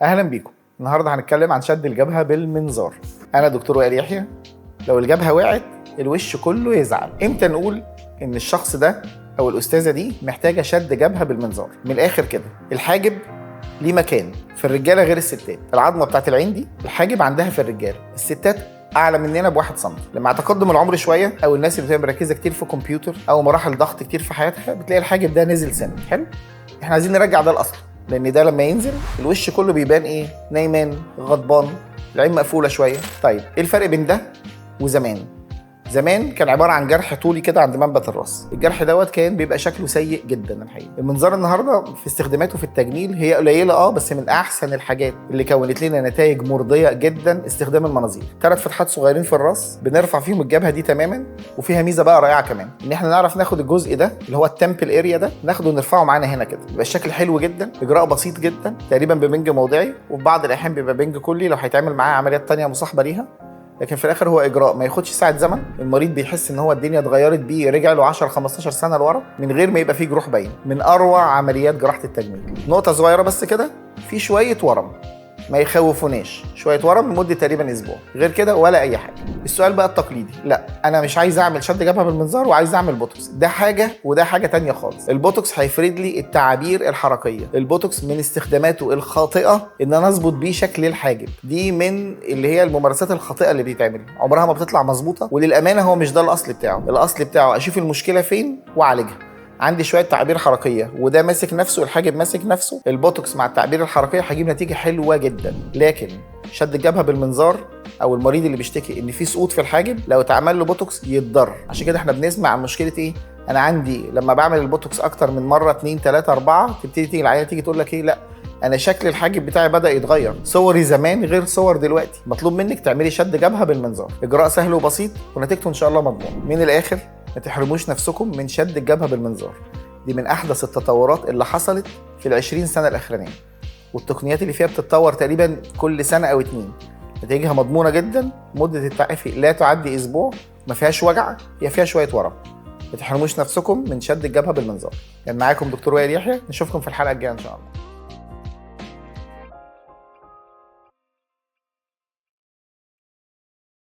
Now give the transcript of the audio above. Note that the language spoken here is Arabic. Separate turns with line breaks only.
اهلا بيكم. النهارده هنتكلم عن شد الجبهه بالمنظار. انا دكتور وائل يحيى. لو الجبهه وقعت الوش كله يزعل. امتى نقول ان الشخص ده او الاستاذه دي محتاجه شد جبهه بالمنظار؟ من الاخر كده، الحاجب ليه مكان في الرجاله غير الستات. العظمه بتاعت العين دي الحاجب عندها في الرجاله، الستات اعلى مننا بواحد سم. لما تقدم العمر شويه او الناس اللي بتبقى مركزه كتير في كمبيوتر او مراحل ضغط كتير في حياتها بتلاقي الحاجب ده نزل سنه. حلو، احنا عايزين نرجع ده الاصل، لان ده لما ينزل الوش كله بيبان ايه؟ نايمان، غضبان، العين مقفوله شويه. طيب ايه الفرق بين ده وزمان؟ زمان كان عباره عن جرح طولي كده عند منبت الراس، الجرح دوت كان بيبقى شكله سيء جدا الحقيقه. المنظار النهارده في استخداماته في التجميل هي قليله بس من احسن الحاجات اللي كونت لنا نتائج مرضيه جدا استخدام المناظير. 3 فتحات صغيرين في الراس بنرفع فيهم الجبهه دي تماما، وفيها ميزه بقى رائعه كمان، ان احنا نعرف ناخد الجزء ده اللي هو التمبل اريا ده، ناخده ونرفعه معانا هنا كده، يبقى الشكل حلو جدا. اجراء بسيط جدا تقريبا ببنج موضعي، وفي بعض الاحيان بيبقى بنج كلي لو هيتعمل معاه عمليات تانية مصاحبه ليها. لكن في الاخر هو اجراء ما ياخدش ساعه زمن، المريض بيحس ان هو الدنيا اتغيرت بيه، رجع له 10 15 سنه لورا من غير ما يبقى فيه جروح باين. من اروع عمليات جراحه التجميل. نقطه صغيره بس كده، في شويه ورم ما يخوفوناش، شويه ورم لمده تقريبا اسبوع، غير كده ولا اي حاجه. السؤال بقى التقليدي، لا انا مش عايز اعمل شد جبهه بالمنظار وعايز اعمل بوتوكس، ده حاجه وده حاجه تانية خالص. البوتوكس هيفرد لي التعابير الحركيه. البوتوكس من استخداماته الخاطئه ان انا اظبط بيه شكل الحاجب، دي من اللي هي الممارسات الخاطئه اللي بيتعمل، عمرها ما بتطلع مظبوطه، وللامانه هو مش ده الاصل بتاعه. الاصل بتاعه اشوف المشكله فين واعالجها. عندي شويه تعابير حركيه وده ماسك نفسه، الحاجب ماسك نفسه، البوتوكس مع التعبير الحركيه هيجيب نتيجه حلوه جدا. لكن شد الجبهه بالمنظار او المريض اللي بيشتكي ان في سقوط في الحاجب لو اتعمل له بوتوكس يتضر. عشان كده احنا بنسمع عن مشكله ايه؟ انا عندي لما بعمل البوتوكس اكتر من مره 2 3 4 تبتدي تيجي العيانه تيجي تقول لك ايه؟ لا انا شكل الحاجب بتاعي بدا يتغير، صوري زمان غير صور دلوقتي. مطلوب منك تعملي شد جبهه بالمنظار، اجراء سهل وبسيط ونتيجته ان شاء الله مضمونه. من الاخر ما تحرموش نفسكم من شد الجبهه بالمنظار، دي من احدث التطورات اللي حصلت في ال20 سنه الاخرانيه، والتقنيات اللي فيها بتتطور تقريبا كل سنه او 2. نتائجها مضمونه جدا، مده التعافي لا تعدي اسبوع، ما فيهاش وجع، هي فيها شويه ورم. ما تحرموش نفسكم من شد الجبهه بالمنظار. كان معاكم دكتور وائل يحيى، نشوفكم في الحلقه الجايه ان شاء الله.